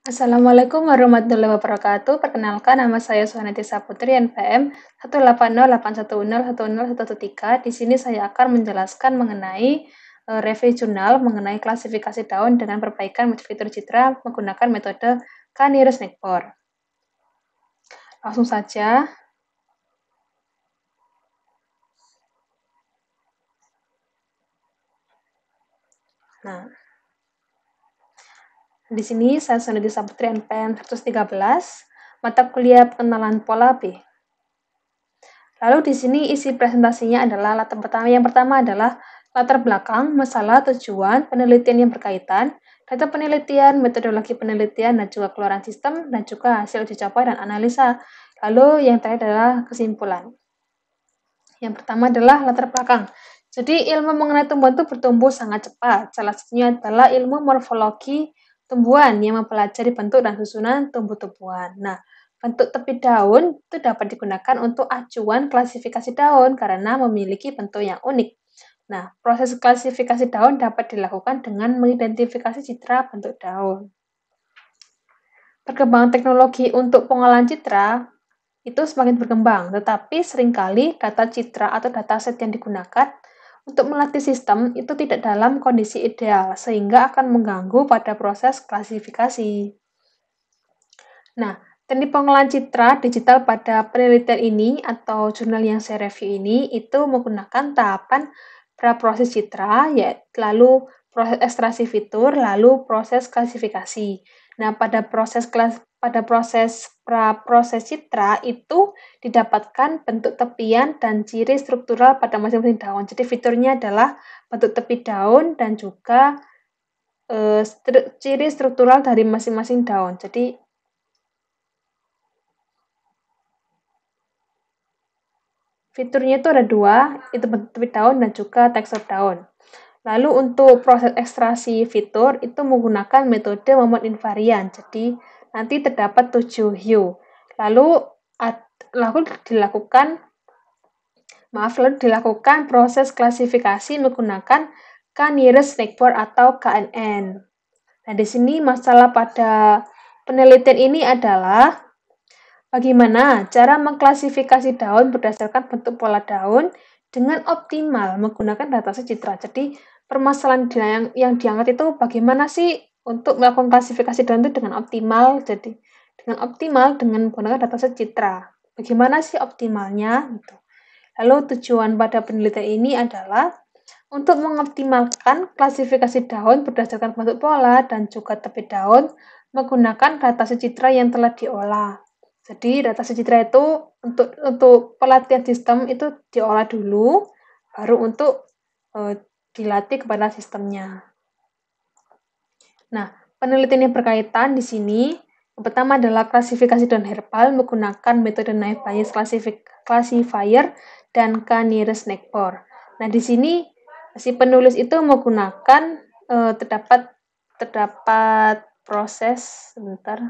Assalamualaikum warahmatullahi wabarakatuh. Perkenalkan, nama saya Suhanati Saputri, NPM 18081010113. Di sini saya akan menjelaskan mengenai review jurnal mengenai klasifikasi daun dengan perbaikan fitur citra menggunakan metode Canirus-Nekpor. Langsung saja. Nah, di sini saya Suhanati Saputri, NPM 113, mata kuliah pengenalan pola B. Lalu di sini isi presentasinya adalah yang pertama adalah latar belakang, masalah, tujuan, penelitian yang berkaitan, data penelitian, metodologi penelitian, dan juga keluaran sistem, dan juga hasil uji coba dan analisa. Lalu yang terakhir adalah kesimpulan. Yang pertama adalah latar belakang. Jadi ilmu mengenai tumbuhan itu bertumbuh sangat cepat. Salah satunya adalah ilmu morfologi tumbuhan yang mempelajari bentuk dan susunan tumbuh-tumbuhan. Nah, bentuk tepi daun itu dapat digunakan untuk acuan klasifikasi daun karena memiliki bentuk yang unik. Nah, proses klasifikasi daun dapat dilakukan dengan mengidentifikasi citra bentuk daun. Perkembangan teknologi untuk pengolahan citra itu semakin berkembang, tetapi seringkali data citra atau dataset yang digunakan untuk melatih sistem itu tidak dalam kondisi ideal, sehingga akan mengganggu pada proses klasifikasi. Nah, teknik pengolahan citra digital pada penelitian ini atau jurnal yang saya review ini itu menggunakan tahapan praproses citra, lalu proses ekstraksi fitur, lalu proses klasifikasi. Nah, pada proses praproses citra itu didapatkan bentuk tepian dan ciri struktural pada masing-masing daun. Jadi fiturnya adalah bentuk tepi daun dan juga ciri struktural dari masing-masing daun. Jadi fiturnya itu ada dua, itu bentuk tepi daun dan juga tekstur daun. Lalu untuk proses ekstraksi fitur itu menggunakan metode moment invariant. Jadi nanti terdapat 7 hue. Lalu dilakukan proses klasifikasi menggunakan Canirus-Nekpor atau KNN. Nah, di sini masalah pada penelitian ini adalah bagaimana cara mengklasifikasi daun berdasarkan bentuk pola daun dengan optimal menggunakan dataset citra. Jadi, permasalahan yang diangkat itu bagaimana sih untuk melakukan klasifikasi daun itu dengan optimal. Jadi, dengan menggunakan dataset citra. Bagaimana sih optimalnya? Gitu. Lalu tujuan pada penelitian ini adalah untuk mengoptimalkan klasifikasi daun berdasarkan bentuk pola dan juga tepi daun menggunakan dataset citra yang telah diolah. Jadi data citra itu untuk pelatihan sistem itu diolah dulu, baru untuk dilatih kepada sistemnya. Nah, penelitian yang berkaitan di sini, yang pertama adalah klasifikasi daun herbal menggunakan metode naive Bayes classifier dan Canirus-Nekpor. Nah, di sini si penulis itu menggunakan terdapat proses sebentar.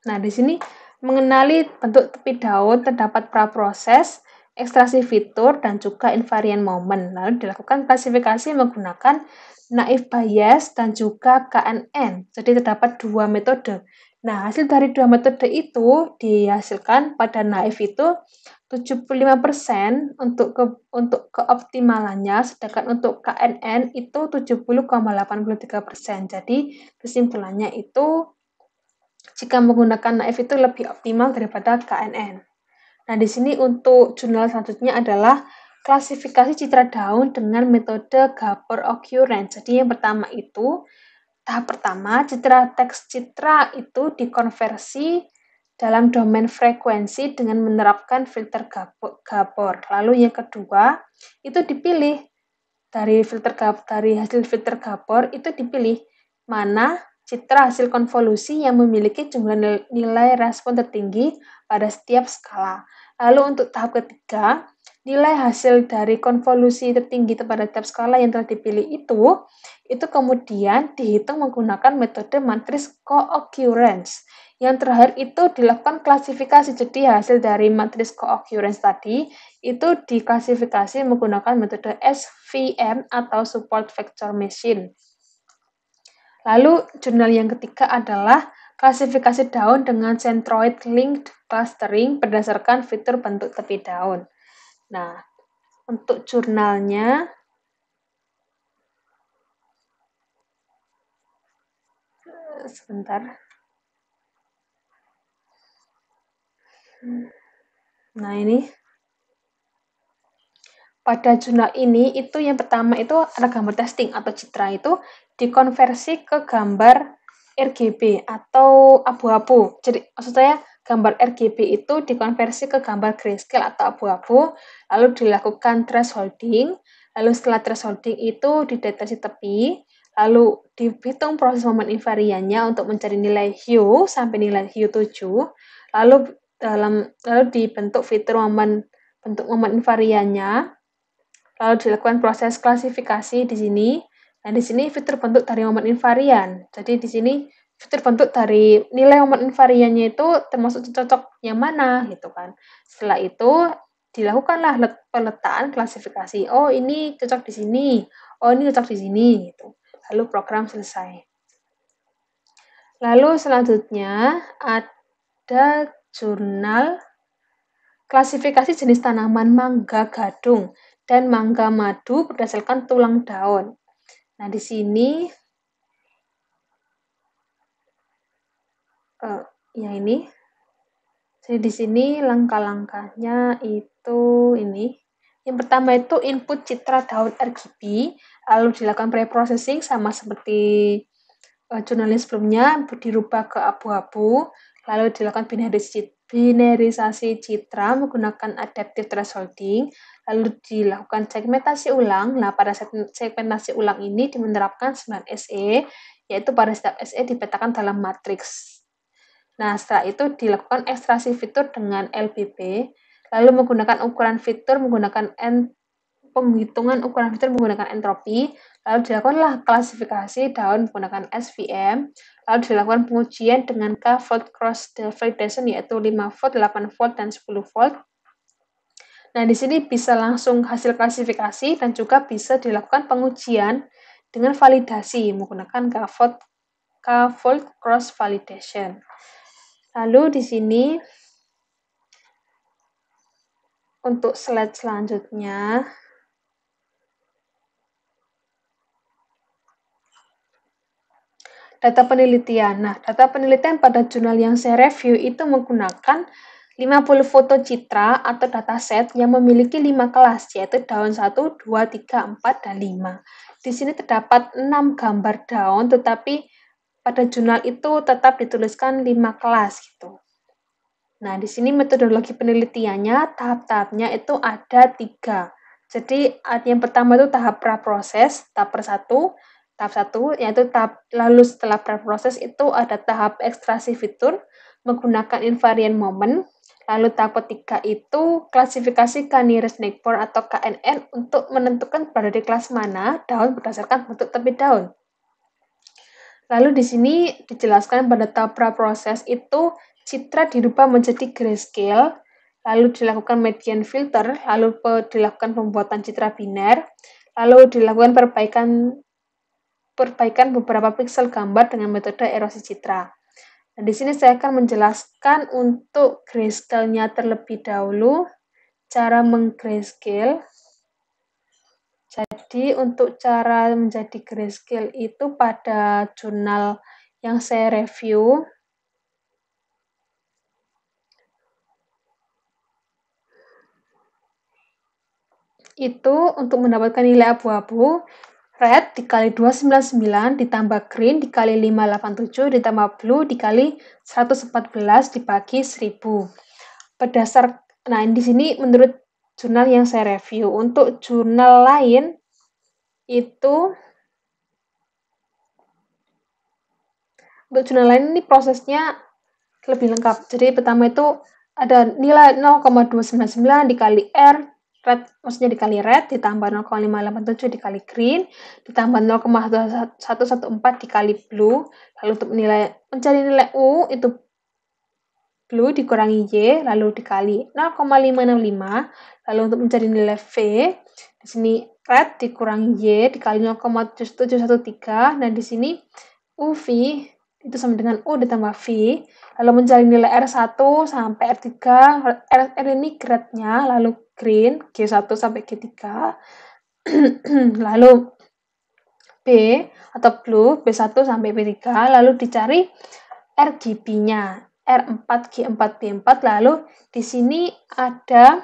Nah, di sini mengenali bentuk tepi daun terdapat praproses, ekstraksi fitur, dan juga invariant moment. Lalu dilakukan klasifikasi menggunakan naive Bayes dan juga KNN. Jadi terdapat dua metode. Nah, hasil dari dua metode itu dihasilkan pada naive itu 75% untuk keoptimalannya, sedangkan untuk KNN itu 70,83%. Jadi kesimpulannya itu jika menggunakan naive itu lebih optimal daripada KNN. Nah, di sini untuk jurnal selanjutnya adalah klasifikasi citra daun dengan metode Gabor occurrence. Jadi yang pertama itu, tahap pertama, teks citra itu dikonversi dalam domain frekuensi dengan menerapkan filter Gabor. Lalu yang kedua, itu dipilih dari hasil filter Gabor itu dipilih mana citra hasil konvolusi yang memiliki jumlah nilai respon tertinggi pada setiap skala. Lalu untuk tahap ketiga, nilai hasil dari konvolusi tertinggi pada setiap skala yang telah dipilih itu kemudian dihitung menggunakan metode matris co-occurrence. Yang terakhir itu dilakukan klasifikasi, jadi hasil dari matris co-occurrence tadi itu diklasifikasi menggunakan metode SVM atau Support Vector Machine. Lalu jurnal yang ketiga adalah klasifikasi daun dengan centroid linked clustering berdasarkan fitur bentuk tepi daun. Nah, untuk jurnalnya sebentar. Nah, ini pada jurnal ini itu yang pertama itu ada gambar testing atau citra itu dikonversi ke gambar RGB atau abu-abu. Jadi maksud saya gambar RGB itu dikonversi ke gambar grayscale atau abu-abu, lalu dilakukan thresholding, lalu setelah thresholding itu dideteksi tepi, lalu dihitung proses momen invariannya untuk mencari nilai hue sampai nilai hue 7, lalu dibentuk fitur bentuk momen invariannya. Lalu dilakukan proses klasifikasi di sini. Nah, di sini fitur bentuk dari momen invarian. Jadi di sini fitur bentuk dari nilai momen invariannya itu termasuk cocok yang mana gitu kan. Setelah itu dilakukanlah peletaan klasifikasi. Oh, ini cocok di sini. Oh, ini cocok di sini gitu. Lalu program selesai. Lalu selanjutnya ada jurnal klasifikasi jenis tanaman mangga gadung dan mangga madu berdasarkan tulang daun. Nah, di sini ya ini. Jadi di sini langkah-langkahnya itu ini. Yang pertama itu input citra daun RGB, lalu dilakukan pre-processing sama seperti jurnalis sebelumnya, dirubah ke abu-abu, lalu dilakukan binarisasi citra menggunakan adaptive thresholding, lalu dilakukan segmentasi ulang. Nah, pada segmentasi ulang ini menerapkan 9 SE, yaitu pada setiap SE dipetakan dalam matriks. Nah, setelah itu dilakukan ekstraksi fitur dengan LBB, lalu menggunakan ukuran fitur menggunakan penghitungan ukuran fitur menggunakan entropi, lalu dilakukanlah klasifikasi daun menggunakan SVM, lalu dilakukan pengujian dengan K-volt cross validation yaitu 5 volt, 8 volt, dan 10 volt. Nah, di sini bisa langsung hasil klasifikasi dan juga bisa dilakukan pengujian dengan validasi menggunakan K-volt cross validation. Lalu di sini untuk slide selanjutnya data penelitian. Nah, data penelitian pada jurnal yang saya review itu menggunakan 50 foto citra atau dataset yang memiliki 5 kelas, yaitu daun 1, 2, 3, 4, dan 5. Di sini terdapat 6 gambar daun, tetapi pada jurnal itu tetap dituliskan 5 kelas gitu. Nah, di sini metodologi penelitiannya, tahap-tahapnya itu ada 3. Jadi, yang pertama itu tahap praproses, tahap 1, yaitu lalu setelah praproses itu ada tahap ekstraksi fitur menggunakan invariant moment. Lalu tahap ketiga itu klasifikasi K-nearest neighbor atau KNN untuk menentukan berada di kelas mana daun berdasarkan bentuk tepi daun. Lalu di sini dijelaskan pada tahap praproses itu citra dirubah menjadi grayscale, lalu dilakukan median filter, lalu dilakukan pembuatan citra biner, lalu dilakukan perbaikan beberapa pixel gambar dengan metode erosi citra. Nah, di sini saya akan menjelaskan untuk grayscale-nya terlebih dahulu, cara menggrayscale. Jadi untuk cara menjadi grayscale itu pada jurnal yang saya review itu untuk mendapatkan nilai abu-abu, red dikali 299 ditambah green dikali 587 ditambah blue dikali 114 dibagi 1000. Nah, di sini menurut jurnal yang saya review. Untuk jurnal lain itu untuk jurnal lain ini prosesnya lebih lengkap. Jadi pertama itu ada nilai 0,299 dikali R, red maksudnya dikali red, ditambah 0,587 dikali green, ditambah 0,114 dikali blue. Lalu untuk mencari nilai U itu blue dikurangi Y, lalu dikali 0,565. Lalu untuk mencari nilai V, di sini red dikurangi Y dikali 0,713. Dan di sini UV itu sama dengan U ditambah V, lalu mencari nilai R1 sampai R3, R ini grade-nya, lalu green, G1 sampai G3, lalu B atau blue, B1 sampai B3, lalu dicari RGB-nya, R4, G4, B4, lalu di sini ada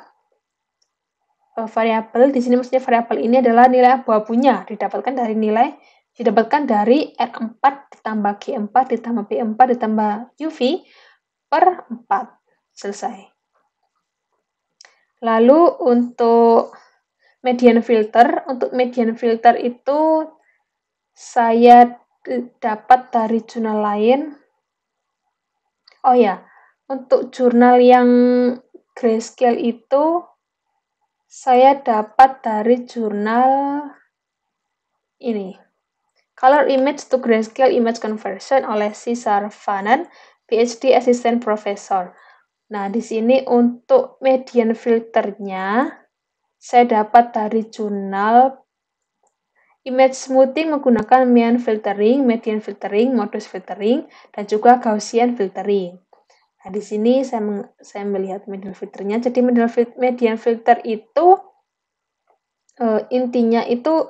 variabel, di sini maksudnya variabel ini adalah nilai abu-abunya, didapatkan dari R4 ditambah G4 ditambah B4 ditambah UV per 4. Selesai. Lalu untuk median filter itu saya dapat dari jurnal lain. Oh ya, untuk jurnal yang grayscale itu saya dapat dari jurnal ini. Color Image to Grayscale Image Conversion oleh C. Saravanan, PhD Assistant Professor. Nah, di sini untuk median filternya saya dapat dari jurnal Image Smoothing menggunakan Mean Filtering, Median Filtering, Modus Filtering, dan juga Gaussian Filtering. Nah, di sini saya melihat median filternya. Jadi median filter itu intinya itu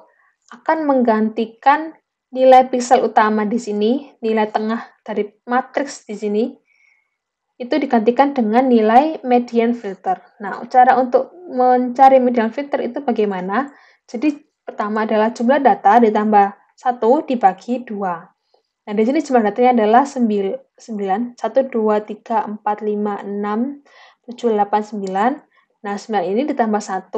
akan menggantikan nilai piksel utama di sini, nilai tengah dari matriks di sini, itu digantikan dengan nilai median filter. Nah, cara untuk mencari median filter itu bagaimana? Jadi, pertama adalah jumlah data ditambah 1 dibagi 2. Nah, di sini jumlah datanya adalah 9, 1, 2, 3, 4, 5, 6, 7, 8, 9. Nah, 9 ini ditambah 1,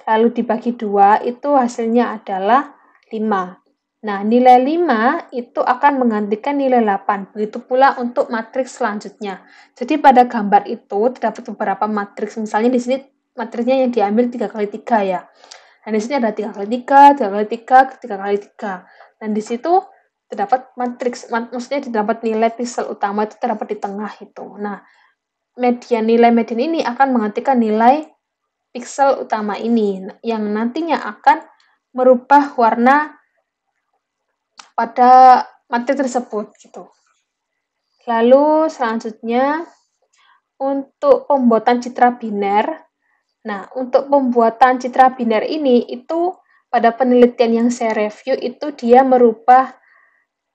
lalu dibagi 2, itu hasilnya adalah 5. Nah, nilai 5 itu akan menggantikan nilai 8. Begitu pula untuk matriks selanjutnya. Jadi, pada gambar itu terdapat beberapa matriks. Misalnya di sini matriksnya yang diambil 3 kali 3 ya. Nah, di sini ada 3 kali 3, 3 kali 3, 3 kali 3. Dan di situ terdapat matriks, maksudnya terdapat nilai piksel utama itu terdapat di tengah itu. Nah, nilai median ini akan menggantikan nilai piksel utama ini yang nantinya akan merubah warna pada matriks tersebut gitu. Lalu selanjutnya untuk pembuatan citra biner. Nah, untuk pembuatan citra biner ini itu pada penelitian yang saya review itu dia merubah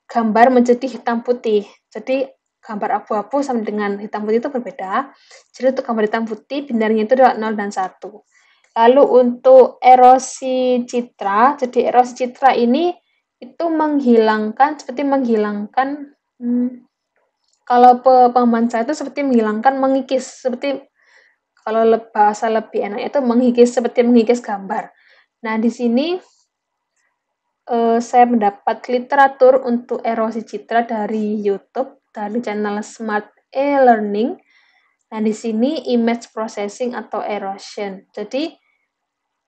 gambar menjadi hitam putih. Jadi gambar abu-abu sama dengan hitam putih itu berbeda. Jadi untuk gambar hitam putih binarnya itu adalah 0 dan 1. Lalu untuk erosi citra, jadi erosi citra ini itu seperti menghilangkan kalau pemahaman saya itu seperti menghilangkan, mengikis, seperti kalau bahasa lebih enak itu seperti mengikis gambar. Nah, di sini saya mendapat literatur untuk erosi citra dari YouTube, dari channel Smart E-Learning. Nah, di sini image processing atau erosion. Jadi,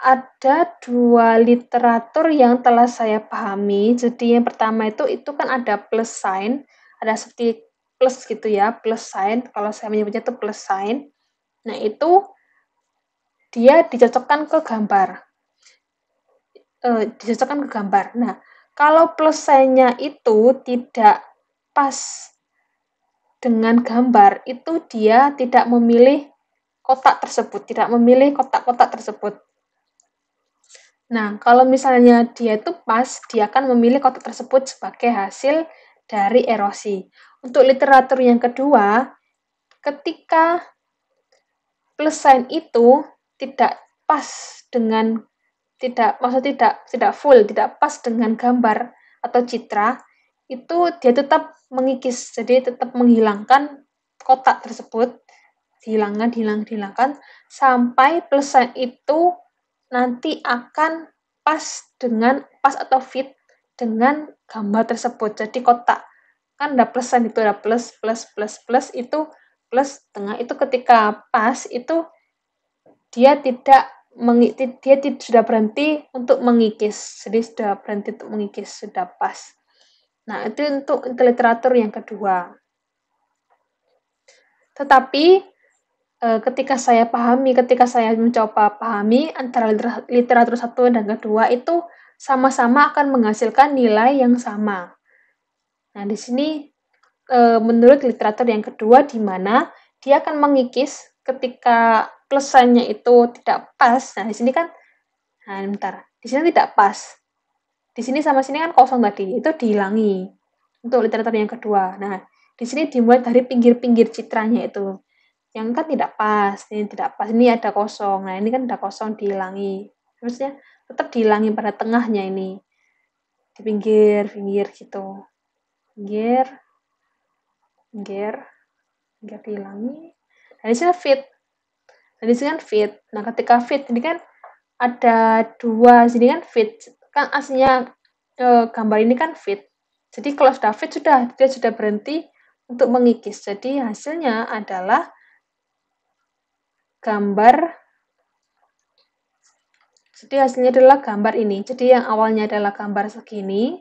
ada 2 literatur yang telah saya pahami. Jadi, yang pertama itu kan ada plus sign, ada seperti plus gitu ya, plus sign. Kalau saya menyebutnya itu plus sign. Nah, itu dia dicocokkan ke gambar. Nah, kalau plus sign-nya itu tidak pas dengan gambar, itu dia tidak memilih kotak tersebut, tidak memilih kotak-kotak tersebut. Nah, kalau misalnya dia itu pas, dia akan memilih kotak tersebut sebagai hasil dari erosi. Untuk literatur yang kedua, ketika plus sign itu tidak pas dengan tidak full, tidak pas dengan gambar atau citra, itu dia tetap mengikis, jadi tetap menghilangkan kotak tersebut, dihilangkan sampai plus sign itu nanti akan pas atau fit dengan gambar tersebut. Jadi kotak kan ada plus sign itu, ada plus itu plus tengah itu ketika pas itu dia sudah berhenti untuk mengikis. Jadi sudah berhenti untuk mengikis, sudah pas. Nah, itu untuk literatur yang kedua. Tetapi ketika saya mencoba pahami antara literatur satu dan kedua itu sama-sama akan menghasilkan nilai yang sama. Nah, di sini menurut literatur yang kedua, di mana dia akan mengikis ketika plusannya itu tidak pas. Nah, di sini kan, nah bentar, di sini tidak pas. Di sini sama sini kan kosong tadi, itu dihilangi untuk literatur yang kedua. Nah, di sini dimulai dari pinggir-pinggir citranya itu. Yang kan tidak pas, ini tidak pas, ini ada kosong. Nah, ini kan ada kosong dihilangi. Terusnya tetap dihilangi pada tengahnya ini. Di pinggir-pinggir gitu. Pinggir, pinggir, pinggir dihilangi. Nah, di sini fit. Nah, di sini kan fit. Nah, ketika fit, ini kan ada dua, sini kan fit. Kan aslinya gambar ini kan fit. Jadi kalau sudah fit, dia sudah berhenti untuk mengikis. Jadi hasilnya adalah gambar. Jadi hasilnya adalah gambar ini. Jadi yang awalnya adalah gambar segini,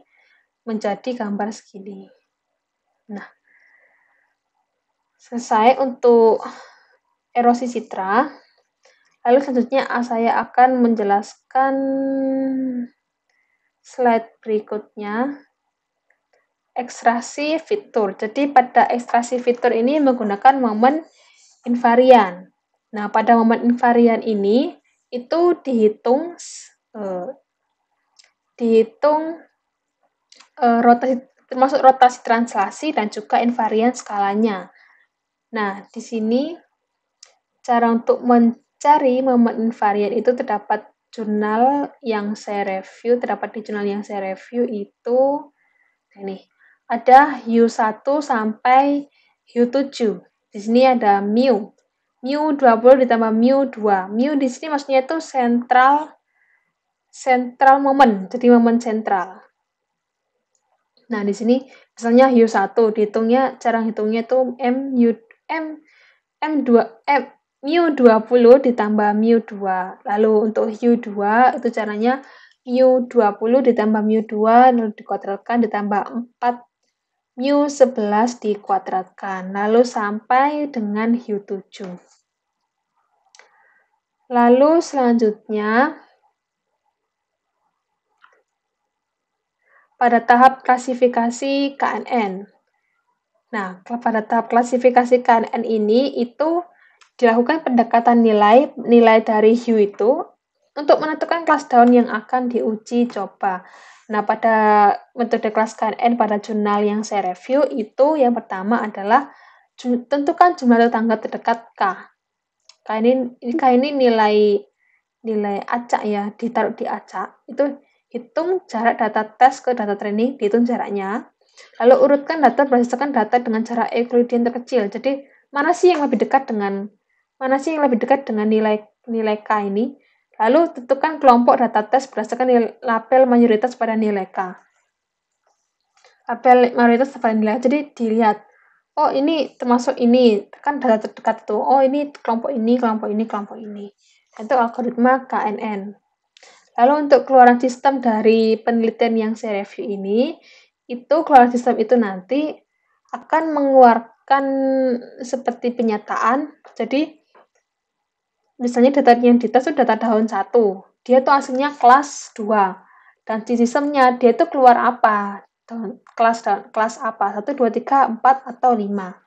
menjadi gambar segini. Nah, selesai untuk erosi citra. Lalu selanjutnya saya akan menjelaskan slide berikutnya, ekstraksi fitur. Jadi pada ekstraksi fitur ini menggunakan momen invarian. Nah, pada momen invarian ini itu dihitung rotasi, termasuk rotasi translasi dan juga invarian skalanya. Nah, di sini cara untuk mencari momen invarian itu terdapat jurnal yang saya review, terdapat di jurnal yang saya review itu ini. Ada U1 sampai U7. Di sini ada mu. Mu 20 ditambah mu 2. Mu di sini maksudnya itu central moment, jadi momen sentral. Nah, di sini misalnya U1 dihitungnya, cara hitungnya itu mu 20 ditambah mu 2. Lalu untuk U2 itu caranya mu 20 ditambah mu 2 lalu dikuadratkan ditambah 4 mu 11 dikuadratkan, lalu sampai dengan U7. Lalu selanjutnya, pada tahap klasifikasi KNN. Nah, pada tahap klasifikasi KNN ini itu dilakukan pendekatan nilai dari U itu untuk menentukan kelas daun yang akan diuji coba. Nah, pada metode kelas KNN pada jurnal yang saya review itu yang pertama adalah tentukan jumlah tetangga terdekat K. K ini nilai acak ya, ditaruh di acak. Itu hitung jarak data tes ke data training, dihitung jaraknya. Lalu urutkan data berdasarkan data dengan cara Euclidean terkecil. Jadi mana sih yang lebih dekat dengan nilai K ini? Lalu tentukan kelompok data tes berdasarkan label mayoritas pada nilai K. Label mayoritas pada nilai. Jadi dilihat, oh ini termasuk ini, kan data terdekat itu. Oh ini kelompok ini, kelompok ini, kelompok ini. Itu algoritma KNN. Lalu untuk keluaran sistem dari penelitian yang saya review ini, itu keluaran sistem itu nanti akan mengeluarkan seperti penyataan. Jadi misalnya data yang dites itu data daun 1. Dia tuh aslinya kelas 2. Dan di sistemnya dia itu keluar apa? Kelas apa? 1, 2, 3, 4, atau 5.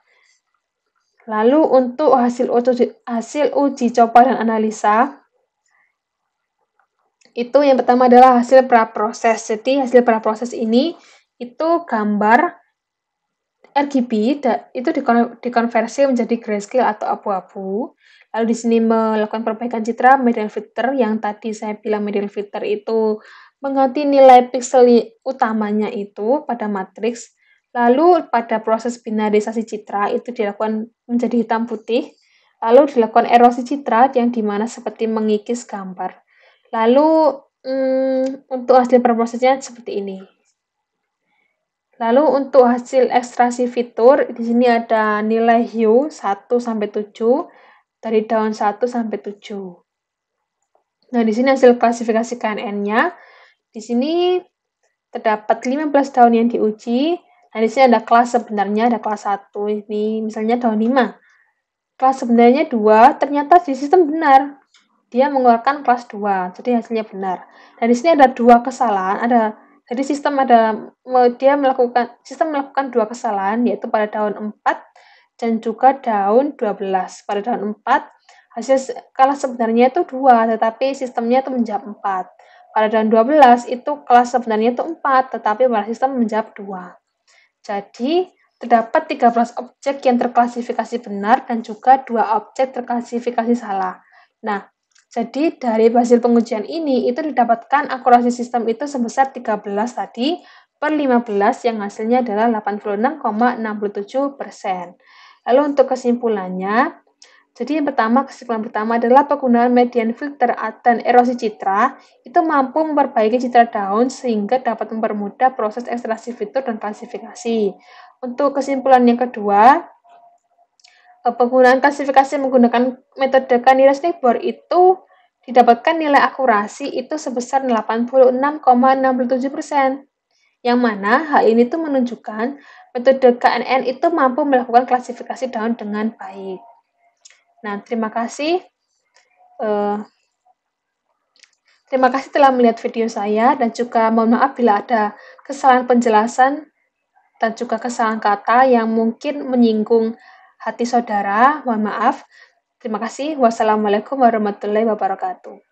Lalu untuk hasil uji coba dan analisa, itu yang pertama adalah hasil praproses. Jadi hasil praproses ini itu gambar RGB itu dikonversi menjadi grayscale atau abu-abu. Lalu di sini melakukan perbaikan citra median filter yang tadi saya bilang median filter itu mengganti nilai piksel utamanya itu pada matriks. Lalu pada proses binarisasi citra itu dilakukan menjadi hitam putih. Lalu dilakukan erosi citra yang dimana seperti mengikis gambar. Lalu untuk hasil perprosesnya seperti ini. Lalu untuk hasil ekstraksi fitur, di sini ada nilai hue 1 sampai 7 dari daun 1 sampai 7. Nah, di sini hasil klasifikasi KNN-nya. Di sini terdapat 15 daun yang diuji. Nah, di sini ada kelas sebenarnya, ada kelas 1 ini, misalnya daun 5. Kelas sebenarnya 2, ternyata di sistem benar. Dia mengeluarkan kelas 2, jadi hasilnya benar. Dan di sini ada 2 kesalahan, ada Jadi sistem melakukan dua kesalahan, yaitu pada daun 4 dan juga daun 12. Pada daun 4, hasil kelas sebenarnya itu 2, tetapi sistemnya itu menjawab 4. Pada daun 12 itu kelas sebenarnya itu 4, tetapi pada sistem menjawab 2. Jadi, terdapat 13 objek yang terklasifikasi benar dan juga 2 objek terklasifikasi salah. Nah, jadi dari hasil pengujian ini itu didapatkan akurasi sistem itu sebesar 13 tadi per 15 yang hasilnya adalah 86,67%. Lalu untuk kesimpulannya, jadi kesimpulan pertama adalah penggunaan median filter dan erosi citra itu mampu memperbaiki citra daun sehingga dapat mempermudah proses ekstraksi fitur dan klasifikasi. Untuk kesimpulan yang kedua, penggunaan klasifikasi menggunakan metode Canirac Snowball itu didapatkan nilai akurasi itu sebesar 86,67%. Yang mana hal ini tuh menunjukkan metode KNN itu mampu melakukan klasifikasi daun dengan baik. Nah, terima kasih. Terima kasih telah melihat video saya dan juga mohon maaf bila ada kesalahan penjelasan dan juga kesalahan kata yang mungkin menyinggung hati saudara. Mohon maaf. Terima kasih. Wassalamualaikum warahmatullahi wabarakatuh.